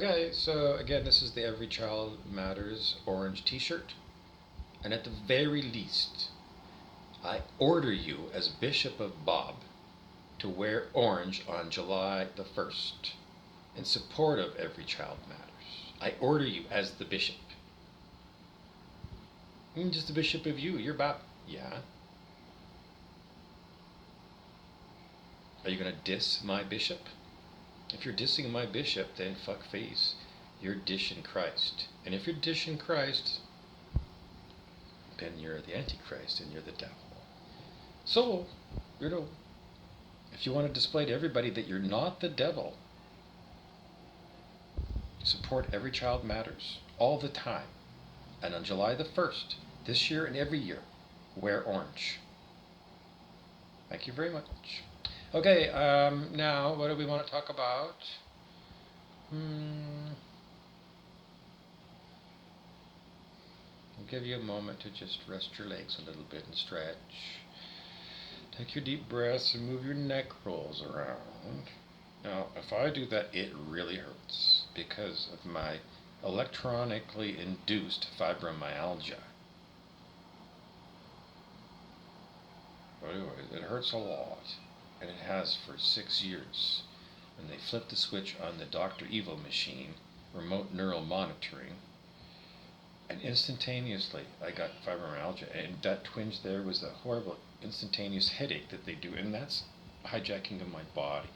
Okay, so again, this is the Every Child Matters orange t-shirt. And at the very least, I order you as Bishop of Bob to wear orange on July the 1st in support of Every Child Matters. I order you as the bishop. I'm just the bishop of you. You're Bob. Yeah. Are you going to diss my bishop? If you're dissing my bishop, then fuck face. You're dishing Christ. And if you're dishing Christ, then you're the Antichrist and you're the devil. So, if you want to display to everybody that you're not the devil, support Every Child Matters all the time. And on July the 1st, this year and every year, wear orange. Thank you very much. Okay, now what do we want to talk about? I'll give you a moment to just rest your legs a little bit and stretch. Take your deep breaths and move your neck rolls around. Now, if I do that, it really hurts because of my electronically induced fibromyalgia. But anyway, it hurts a lot, and it has for 6 years. When they flipped the switch on the Dr. Evil machine, remote neural monitoring, and instantaneously I got fibromyalgia, and that twinge there was the horrible instantaneous headache that they do, and that's hijacking of my body.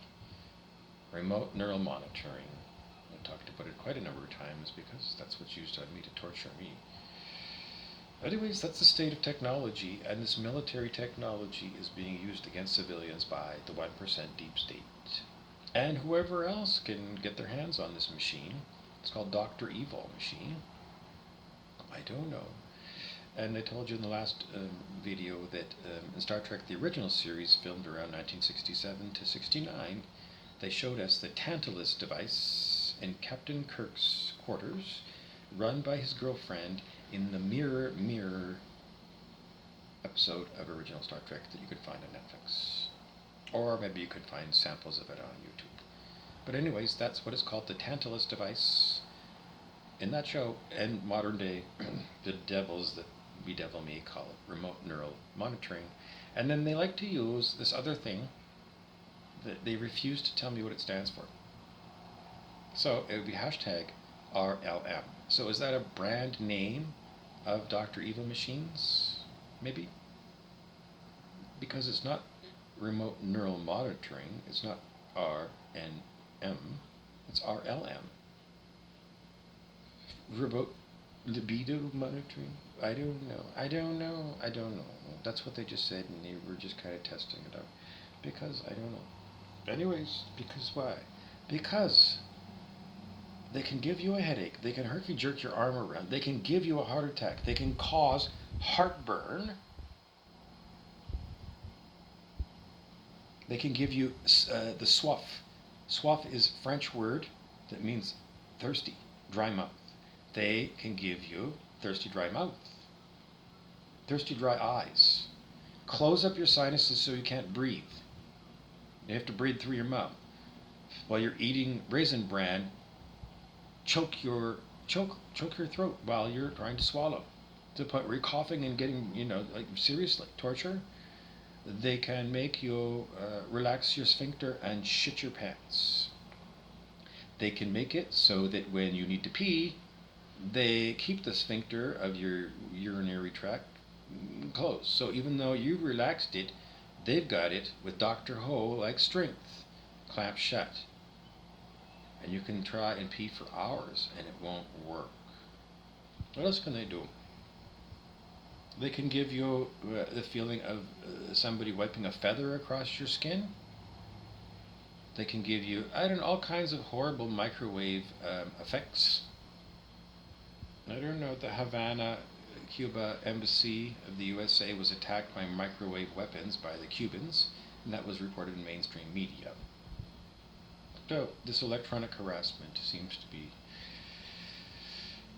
Remote neural monitoring. I talked about it quite a number of times because that's what's used on me to torture me. Anyways, that's the state of technology, and this military technology is being used against civilians by the 1% deep state. And whoever else can get their hands on this machine. It's called Dr. Evil machine. I don't know. And I told you in the last video that in Star Trek, the original series, filmed around 1967 to 69, they showed us the Tantalus device in Captain Kirk's quarters, run by his girlfriend in the Mirror episode of original Star Trek that you could find on Netflix. Or maybe you could find samples of it on YouTube. But anyways, that's what it's called, the Tantalus device. In that show, and modern day, the devils that bedevil me call it remote neural monitoring. And then they like to use this other thing that they refuse to tell me what it stands for. So it would be hashtag RLM. So is that a brand name of Dr. Evil machines? Maybe? Because it's not remote neural monitoring. It's not RNM. It's RLM. Remote libido monitoring? I don't know. That's what they just said, and they were just kind of testing it out. Because I don't know. Anyways, because why? Because they can give you a headache. They can herky-jerk your arm around. They can give you a heart attack. They can cause heartburn. They can give you the soif. Soif is a French word that means thirsty, dry mouth. They can give you thirsty, dry mouth. Thirsty, dry eyes. Close up your sinuses so you can't breathe. You have to breathe through your mouth. While you're eating Raisin Bran, choke your throat while you're trying to swallow. To the point where you're coughing and getting, seriously, torture. They can make you relax your sphincter and shit your pants. They can make it so that when you need to pee, they keep the sphincter of your urinary tract closed. So even though you relaxed it, they've got it with Dr. Ho-like strength, clamped shut. And you can try and pee for hours and it won't work. What else can they do? They can give you the feeling of somebody wiping a feather across your skin. They can give you, all kinds of horrible microwave effects. I don't know, the Havana, Cuba embassy of the USA was attacked by microwave weapons by the Cubans, and that was reported in mainstream media. So this electronic harassment seems to be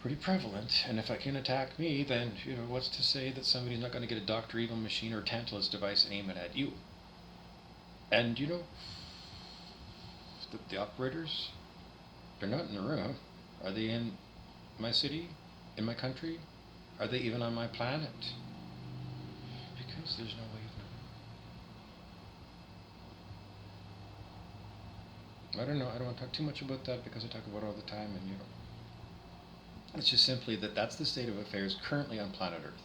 pretty prevalent, and if it can attack me, then what's to say that somebody's not going to get a Dr. Evil machine or Tantalus device and aim it at you? And the operators, They're not in the room. Are they in my city? In my country? Are they even on my planet? Because there's no way of knowing. I don't know. I don't want to talk too much about that because I talk about it all the time, and it's just simply that that's the state of affairs currently on planet Earth.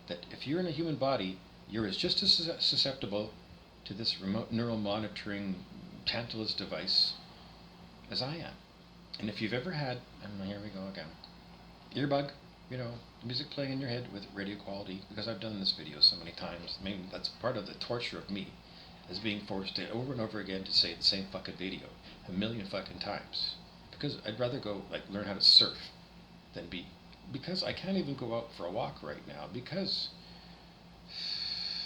That if you're in a human body, you're just as susceptible to this remote neural monitoring tantalus device as I am. And if you've ever had, and here we go again, earbud, music playing in your head with radio quality, because I've done this video so many times. I mean, that's part of the torture of me, is being forced to over and over again to say the same fucking video a million fucking times. Because I'd rather go learn how to surf than because I can't even go out for a walk right now because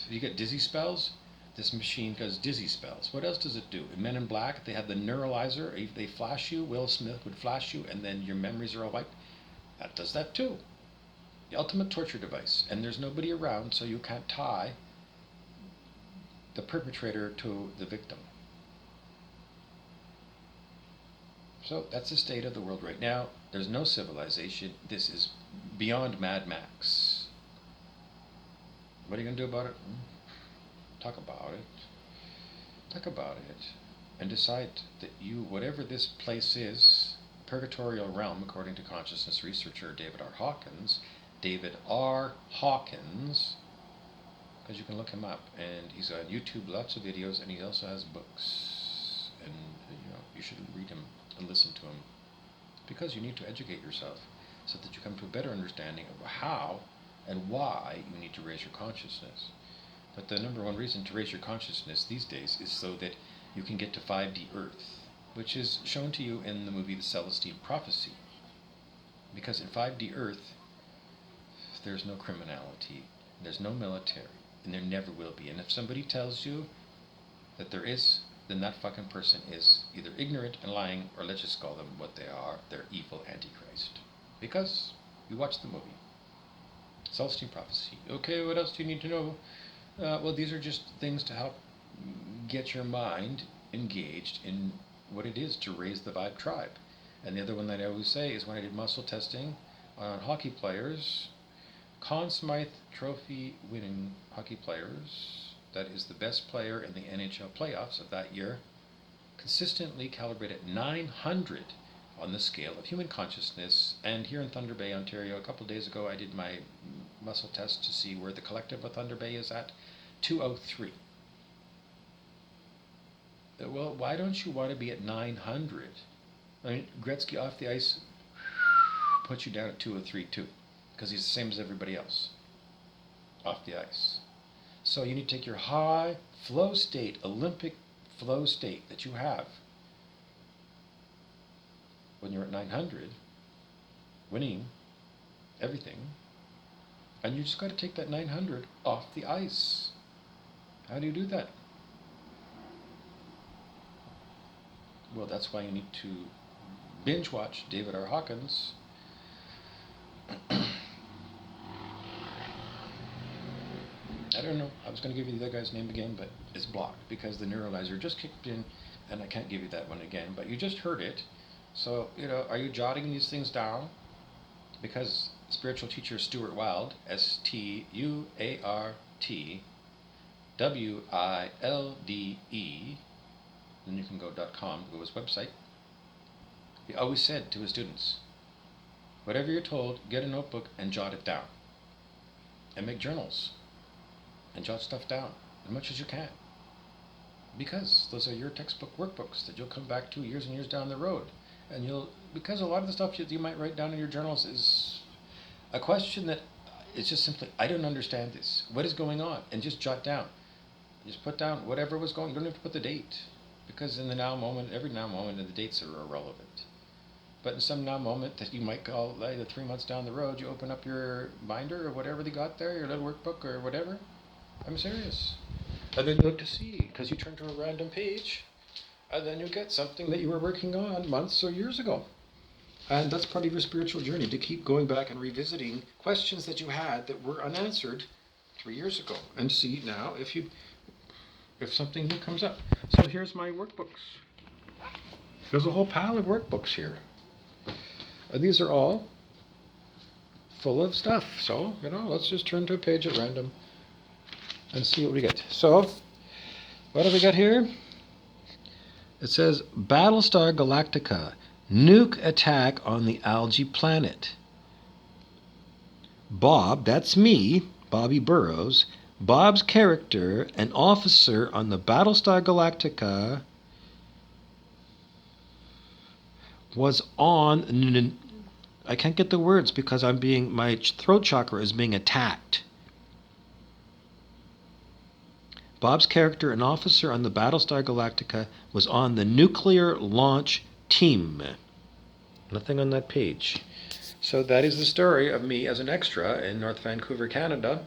you get dizzy spells. This machine does dizzy spells. What else does it do? In Men in Black, they have the neuralizer. If they flash you, Will Smith would flash you, and then your memories are all wiped. That does that too. The ultimate torture device. And there's nobody around, so you can't tie the perpetrator to the victim. So that's the state of the world right now. There's no civilization. This is beyond Mad Max. What are you going to do about it? Talk about it. Talk about it. And decide that whatever this place is, purgatorial realm, according to consciousness researcher David R. Hawkins, because you can look him up, and he's on YouTube, lots of videos, and he also has books, and you should read him and listen to him, because you need to educate yourself so that you come to a better understanding of how and why you need to raise your consciousness. But the number one reason to raise your consciousness these days is so that you can get to 5D Earth, which is shown to you in the movie The Celestine Prophecy. Because in 5D Earth, there's no criminality, there's no military, and there never will be. And if somebody tells you that there is, then that fucking person is either ignorant and lying, or let's just call them what they are, they're evil antichrist. Because you watched the movie. Celestine Prophecy. Okay, what else do you need to know? Well, these are just things to help get your mind engaged in what it is to raise the vibe tribe. And the other one that I always say is when I did muscle testing on hockey players, Conn Smythe Trophy winning hockey players, that is the best player in the NHL playoffs of that year, consistently calibrated 900 on the scale of human consciousness. And here in Thunder Bay, Ontario, a couple of days ago, I did my muscle test to see where the collective of Thunder Bay is at, 203. Well, why don't you want to be at 900? I mean, Gretzky off the ice puts you down at 203 too, because he's the same as everybody else off the ice. So you need to take your high flow state, Olympic flow state that you have when you're at 900, winning everything, and you just got to take that 900 off the ice. How do you do that? Well, that's why you need to binge watch David R. Hawkins. I don't know. I was going to give you the other guy's name again, but it's blocked because the neuralizer just kicked in, and I can't give you that one again. But you just heard it. So, are you jotting these things down? Because spiritual teacher Stuart Wilde, STUARTWILDE, then you can go .com, go to his website. He always said to his students, whatever you're told, get a notebook and jot it down. And make journals. And jot stuff down as much as you can. Because those are your textbook workbooks that you'll come back to years and years down the road. And because a lot of the stuff you might write down in your journals is a question that is just simply, I don't understand this. What is going on? And just jot down. Just put down whatever was going on. You don't have to put the date. Because in the now moment, every now moment, the dates are irrelevant. But in some now moment that you might call either 3 months down the road, you open up your binder or whatever they got there, your little workbook or whatever. I'm serious. And then you look to see, because you turn to a random page, and then you get something that you were working on months or years ago. And that's part of your spiritual journey, to keep going back and revisiting questions that you had that were unanswered 3 years ago, and see now if something new comes up. So here's my workbooks. There's a whole pile of workbooks here. And these are all full of stuff. So, let's just turn to a page at random and see what we get. So, what do we got here? It says, Battlestar Galactica, nuke attack on the algae planet. Bob, that's me, Bobby Burrows, Bob's character, an officer on the Battlestar Galactica, was on... I can't get the words because my throat chakra is being attacked. Bob's character, an officer on the Battlestar Galactica, was on the nuclear launch team. Nothing on that page. So that is the story of me as an extra in North Vancouver, Canada.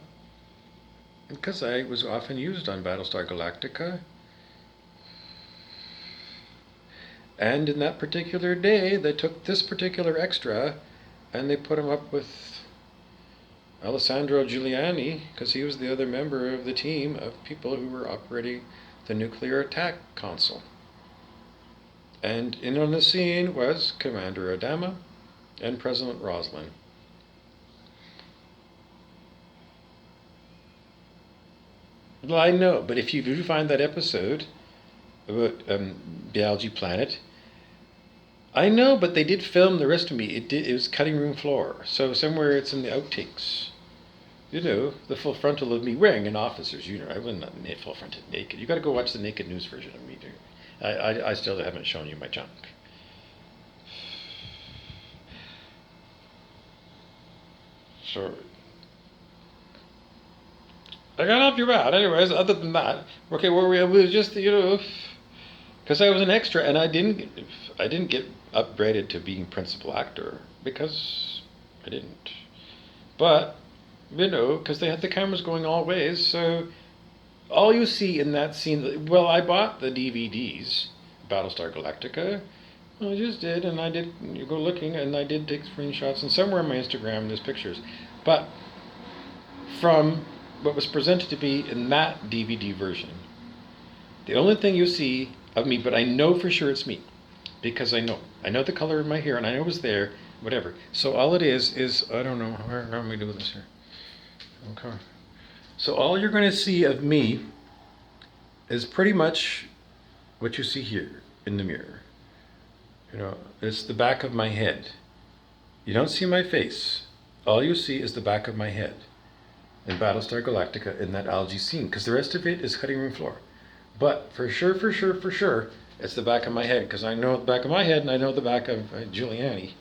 Because I was often used on Battlestar Galactica. And in that particular day, they took this particular extra and they put him up with Alessandro Giuliani, because he was the other member of the team of people who were operating the nuclear attack console. And in on the scene was Commander Adama and President Roslin. Well, I know, but if you do find that episode about the algae planet, I know, but they did film the rest of me. It was cutting room floor, so somewhere it's in the outtakes. The full frontal of me wearing an officer's uniform. I wasn't full fronted naked. You got to go watch the naked news version of me. I still haven't shown you my junk. So I got off your bat. Anyways, other than that, okay, where we was just because I was an extra and I didn't get upgraded to being principal actor because I didn't. But because they had the cameras going all ways, so all you see in that scene. Well, I bought the DVDs, Battlestar Galactica. I just did, and I did. You go looking, and I did take screenshots, and somewhere on my Instagram there's pictures. But from what was presented to be in that DVD version, the only thing you see of me, but I know for sure it's me, because I know the color of my hair, and I know it was there, whatever. So all it is I don't know, how am we doing this here? Okay. So all you're going to see of me is pretty much what you see here in the mirror. It's the back of my head. You don't see my face. All you see is the back of my head in Battlestar Galactica in that algae scene, because the rest of it is cutting room floor. But for sure, it's the back of my head, because I know the back of my head and I know the back of Giuliani.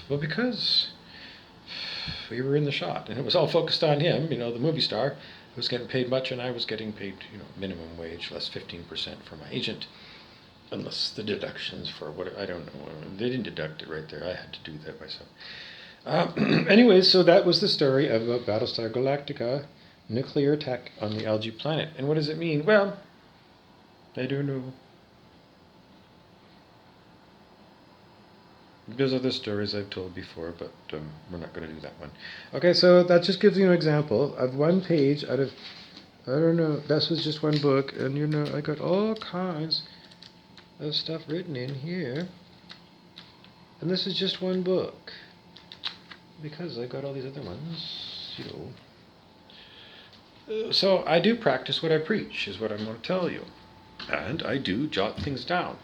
Well, because we were in the shot and it was all focused on him, the movie star, who was getting paid much, and I was getting paid, minimum wage, less 15% for my agent. Unless the deductions for what, I don't know. They didn't deduct it right there. I had to do that myself. Anyways, so that was the story of Battlestar Galactica, nuclear attack on the algae planet. And what does it mean? Well, I don't know. There's other stories I've told before, but we're not going to do that one. Okay, so that just gives you an example of one page out of, I don't know, this was just one book, and I got all kinds of stuff written in here, and this is just one book because I got all these other ones, So I do practice what I preach, is what I'm going to tell you, and I do jot things down.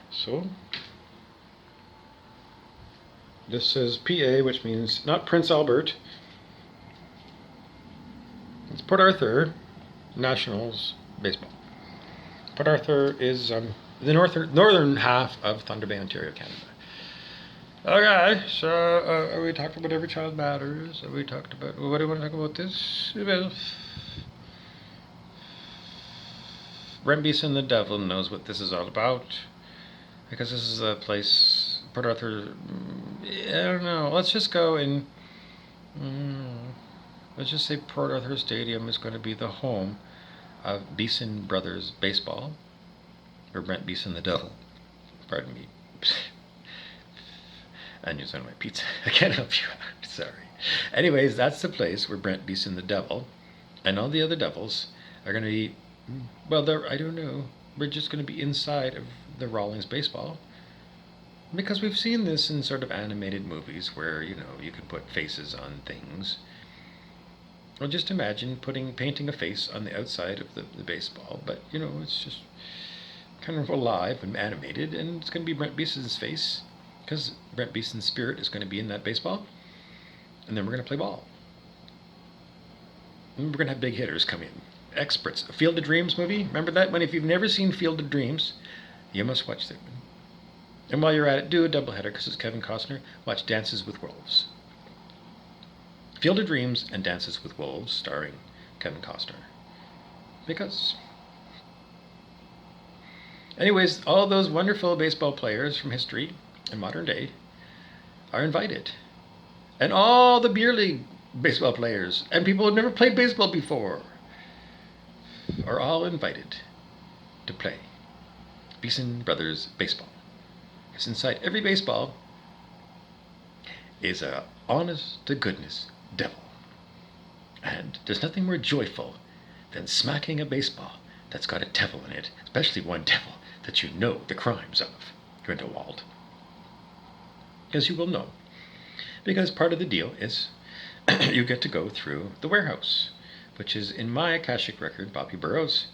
So this says PA, which means not Prince Albert. It's Port Arthur Nationals baseball. Port Arthur is the northern half of Thunder Bay, Ontario, Canada. Okay, so we talked about Every Child Matters. We talked about, what do you want to talk about this? Well, Brent Beeson the Devil knows what this is all about, because this is a place, Port Arthur, I don't know, let's just go and, let's just say Port Arthur Stadium is going to be the home of Beeson Brothers Baseball, or Brent Beeson the Devil, pardon me. I knew on my pizza. I can't help you out, sorry. Anyways, that's the place where Brent Beeson the Devil and all the other devils are going to be Well, I don't know. We're just going to be inside of the Rawlings baseball. Because we've seen this in sort of animated movies where, you can put faces on things. Well, just imagine painting a face on the outside of the baseball, but, it's just kind of alive and animated, and it's going to be Brent Beeson's face, because Brent Beeson's spirit is going to be in that baseball, and then we're going to play ball. And we're going to have big hitters come in. Experts. Field of Dreams movie, remember that one? If you've never seen Field of Dreams, you must watch that one. And while you're at it, do a doubleheader, because it's Kevin Costner. Watch Dances with Wolves. Field of Dreams and Dances with Wolves, starring Kevin Costner. Because... anyways, all those wonderful baseball players from history and modern day are invited. And all the beer league baseball players and people who've never played baseball before are all invited to play Beeson Brothers baseball. Because inside every baseball is a honest-to-goodness devil. And there's nothing more joyful than smacking a baseball that's got a devil in it, especially one devil that you know the crimes of, Grindelwald. As you will know. Because part of the deal is you get to go through the warehouse, which is in my Akashic record, Bobby Burrows.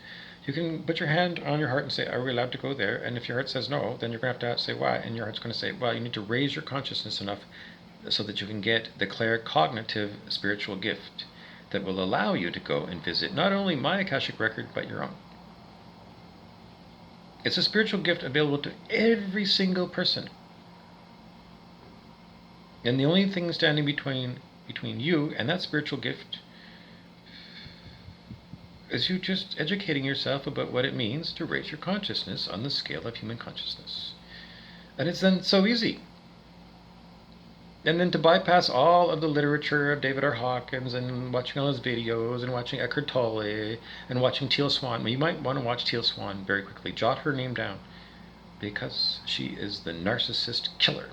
You can put your hand on your heart and say, are we allowed to go there? And if your heart says no, then you're going to have to say why. And your heart's going to say, well, you need to raise your consciousness enough so that you can get the claircognitive spiritual gift that will allow you to go and visit not only my Akashic record, but your own. It's a spiritual gift available to every single person. And the only thing standing between you and that spiritual gift is you just educating yourself about what it means to raise your consciousness on the scale of human consciousness. And it's then so easy. And then to bypass all of the literature of David R. Hawkins and watching all his videos and watching Eckhart Tolle and watching Teal Swan. You might want to watch Teal Swan very quickly. Jot her name down because she is the narcissist killer.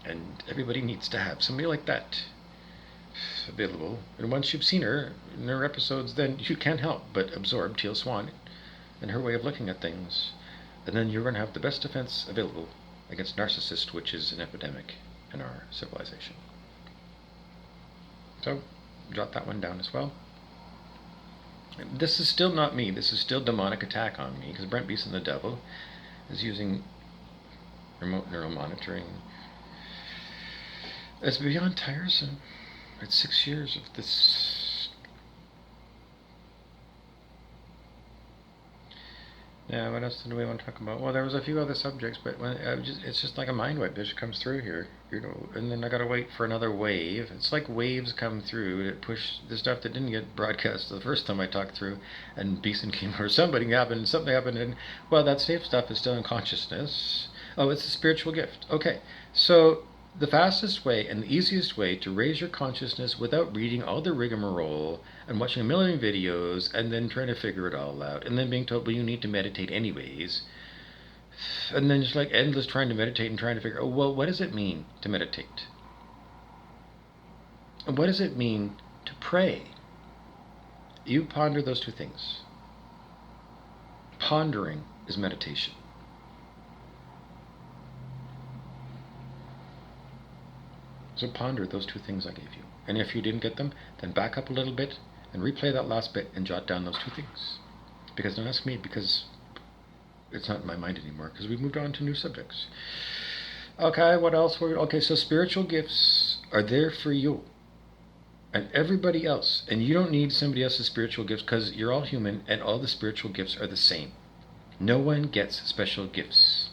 And everybody needs to have somebody like that available. And once you've seen her in her episodes, then you can't help but absorb Teal Swan and her way of looking at things. And then you're going to have the best defense available against narcissists, which is an epidemic in our civilization. So, jot that one down as well. This is still not me. This is still demonic attack on me, because Brent Beeson, the devil, is using remote neural monitoring. It's beyond tiresome. It's 6 years of this. Yeah, what else do we want to talk about? Well, there was a few other subjects, but it's just like a mind wipe that just comes through here, and then I gotta wait for another wave. It's like waves come through that push the stuff that didn't get broadcast the first time I talked through, and Beeson came, or something happened, and, well, that safe stuff is still in consciousness. Oh, it's a spiritual gift. Okay, so the fastest way and the easiest way to raise your consciousness without reading all the rigmarole and watching a million videos and then trying to figure it all out and then being told, well, you need to meditate anyways. And then just like endless trying to meditate and trying to figure out, well, what does it mean to meditate? And what does it mean to pray? You ponder those two things. Pondering is meditation. So ponder those two things I gave you. And if you didn't get them, then back up a little bit and replay that last bit and jot down those two things. Because don't ask me, because it's not in my mind anymore, because we've moved on to new subjects. Okay, what else? Okay, so spiritual gifts are there for you and everybody else. And you don't need somebody else's spiritual gifts, because you're all human and all the spiritual gifts are the same. No one gets special gifts.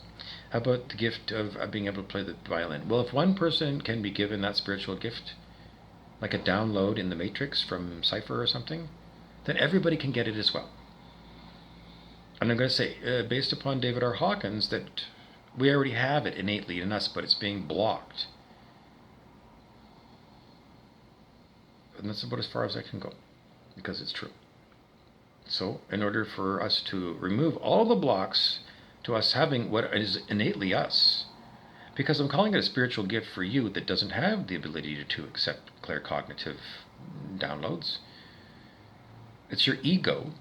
How about the gift of being able to play the violin? Well, if one person can be given that spiritual gift, like a download in the Matrix from Cypher or something, then everybody can get it as well. And I'm going to say, based upon David R. Hawkins, that we already have it innately in us, but it's being blocked. And that's about as far as I can go, because it's true. So, in order for us to remove all the blocks to us having what is innately us, because I'm calling it a spiritual gift for you that doesn't have the ability to accept claircognitive downloads. It's your ego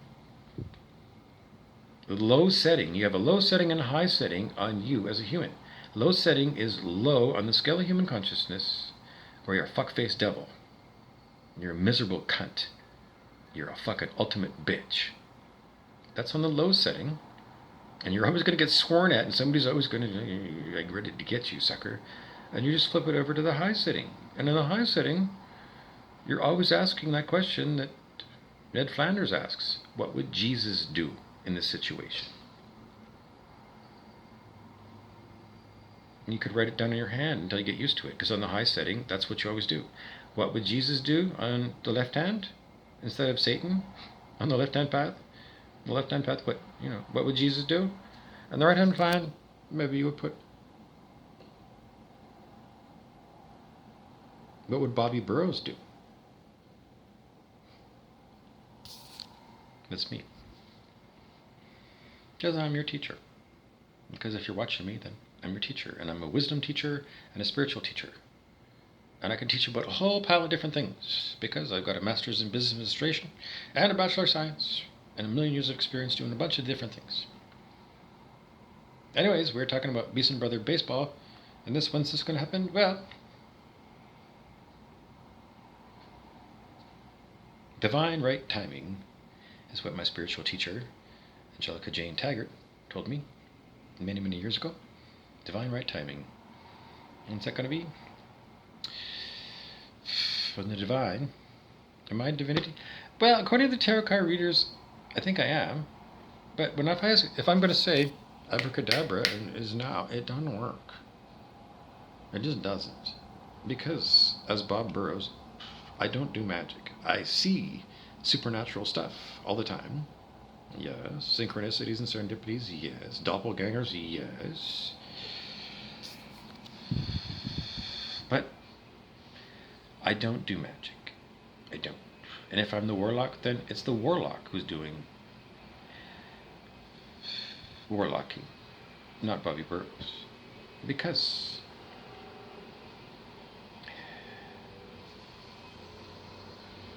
low setting. You have a low setting and a high setting on you as a human. Low setting is low on the scale of human consciousness, where you're a fuck-faced devil. You're a miserable cunt. You're a fucking ultimate bitch. That's on the low setting. And you're always going to get sworn at, and somebody's always going to get ready to get you, sucker. And you just flip it over to the high setting. And in the high setting, you're always asking that question that Ned Flanders asks. What would Jesus do in this situation? And you could write it down in your hand until you get used to it, because on the high setting, that's what you always do. What would Jesus do on the left hand instead of Satan on the left-hand path? The left-hand path, what would Jesus do? On the right-hand path, maybe you would put, what would Bobby Burrows do? That's me. Because I'm your teacher. Because if you're watching me, then I'm your teacher. And I'm a wisdom teacher and a spiritual teacher. And I can teach you about a whole pile of different things. Because I've got a master's in business administration and a bachelor of science and a million years of experience doing a bunch of different things. Anyways, we're talking about Beeson Brother Baseball. And when's this going to happen? Well, divine right timing is what my spiritual teacher, Angelica Jane Taggart, told me many, many years ago. Divine right timing. When's that going to be? From the divine. Am I divinity? Well, according to the tarot card readers, I think I am. But if I'm going to say abracadabra is now, it doesn't work. It just doesn't. Because, as Bob Burrows, I don't do magic. I see supernatural stuff all the time. Yes. Synchronicities and serendipities, yes. Doppelgangers, yes. But I don't do magic. I don't. And if I'm the warlock, then it's the warlock who's doing warlocking, not Bobby Burrows. Because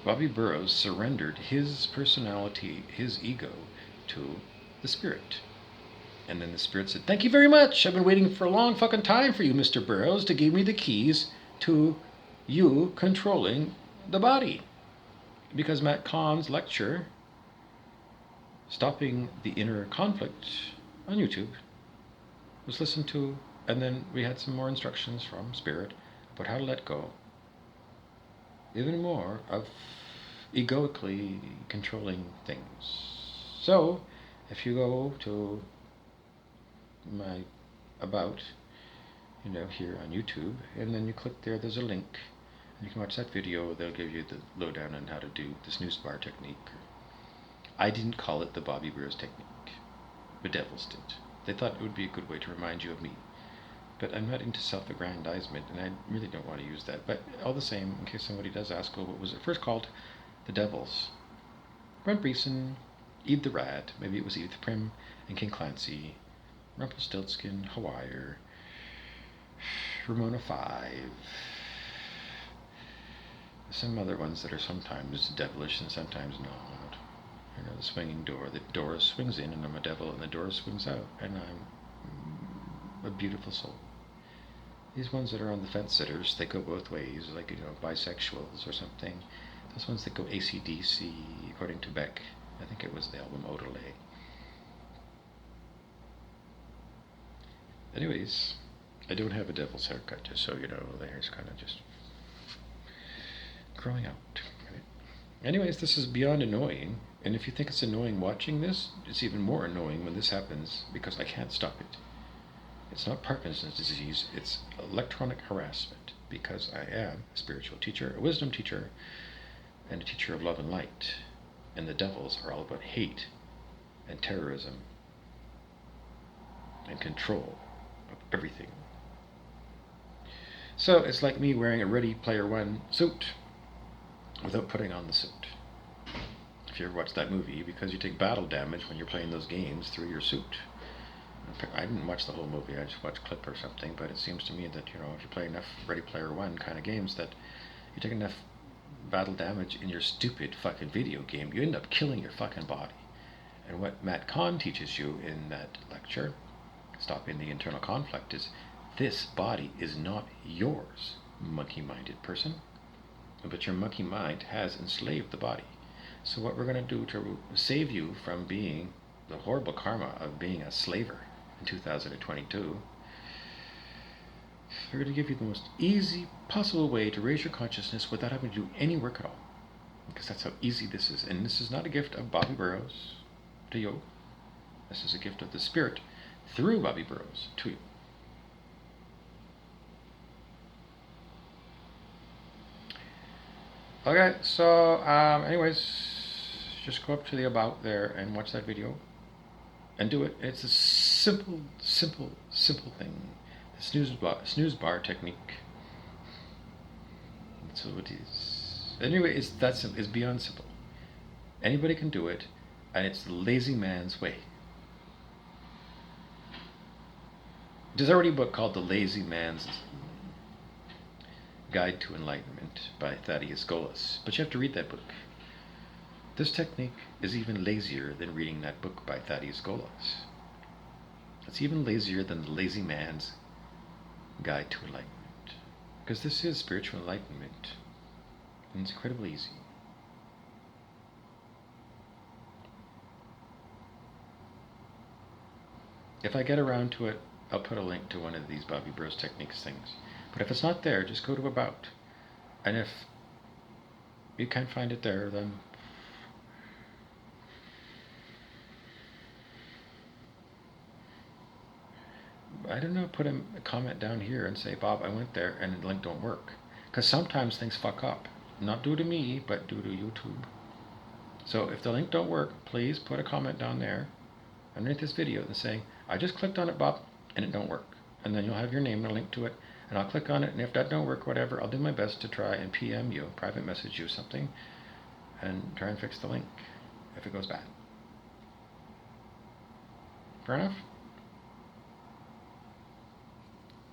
Bobby Burrows surrendered his personality, his ego, to the spirit. And then the spirit said, "Thank you very much. I've been waiting for a long fucking time for you, Mr. Burrows, to give me the keys to you controlling the body." Because Matt Kahn's lecture, Stopping the Inner Conflict, on YouTube, was listened to, and then we had some more instructions from Spirit about how to let go even more of egoically controlling things. So, if you go to my About, here on YouTube, and then you click there's a link, and you can watch that video. They'll give you the lowdown on how to do the snooze bar technique. I didn't call it the Bobby Burrows technique. The devils did. They thought it would be a good way to remind you of me. But I'm not into self-aggrandizement, and I really don't want to use that. But all the same, in case somebody does ask, well, what was it first called? The Devils. Brent Beeson, Eve the Rat, maybe it was Eve the Prim, and King Clancy, Rumpelstiltskin, Hawaii, Ramona 5, some other ones that are sometimes devilish and sometimes not. The swinging door. The door swings in, and I'm a devil, and the door swings out, and I'm a beautiful soul. These ones that are on the fence sitters, they go both ways, like, bisexuals or something. Those ones that go AC/DC, according to Beck. I think it was the album Odelay. Anyways, I don't have a devil's haircut, just so you know. The hair's kind of just growing out. Right? Anyways, this is beyond annoying. And if you think it's annoying watching this, it's even more annoying when this happens, because I can't stop it. It's not Parkinson's disease, it's electronic harassment, because I am a spiritual teacher, a wisdom teacher, and a teacher of love and light. And the devils are all about hate and terrorism and control of everything. So it's like me wearing a Ready Player One suit without putting on the suit. If you ever watched that movie, because you take battle damage when you're playing those games through your suit. I didn't watch the whole movie, I just watched a clip or something, but it seems to me that, if you play enough Ready Player One kind of games, that you take enough battle damage in your stupid fucking video game, you end up killing your fucking body. And what Matt Kahn teaches you in that lecture, Stopping the Internal Conflict, is this body is not yours, monkey-minded person, but your monkey mind has enslaved the body. So what we're going to do to save you from being the horrible karma of being a slaver in 2022, we're going to give you the most easy possible way to raise your consciousness without having to do any work at all. Because that's how easy this is. And this is not a gift of Bobby Burrows to you. This is a gift of the Spirit through Bobby Burrows to you. Okay, so anyways, just go up to the about there and watch that video and do it. It's a simple thing. The snooze bar technique. That's what it is. Anyway, it's beyond simple. Anybody can do it, and it's the lazy man's way. There's already a book called The Lazy Man's Guide to Enlightenment by Thaddeus Golas, but you have to read that book. This technique is even lazier than reading that book by Thaddeus Golas. It's even lazier than The Lazy Man's Guide to Enlightenment, because this is spiritual enlightenment, and it's incredibly easy. If I get around to it, I'll put a link to one of these Bobby Burrows techniques things. But if it's not there, just go to about. And if you can't find it there, then I don't know, put a comment down here and say, Bob, I went there and the link don't work. Because sometimes things fuck up. Not due to me, but due to YouTube. So if the link don't work, please put a comment down there underneath this video and saying, I just clicked on it, Bob, and it don't work. And then you'll have your name and a link to it, and I'll click on it, and if that don't work, whatever, I'll do my best to try and PM you, private message you something, and try and fix the link if it goes bad. Fair enough?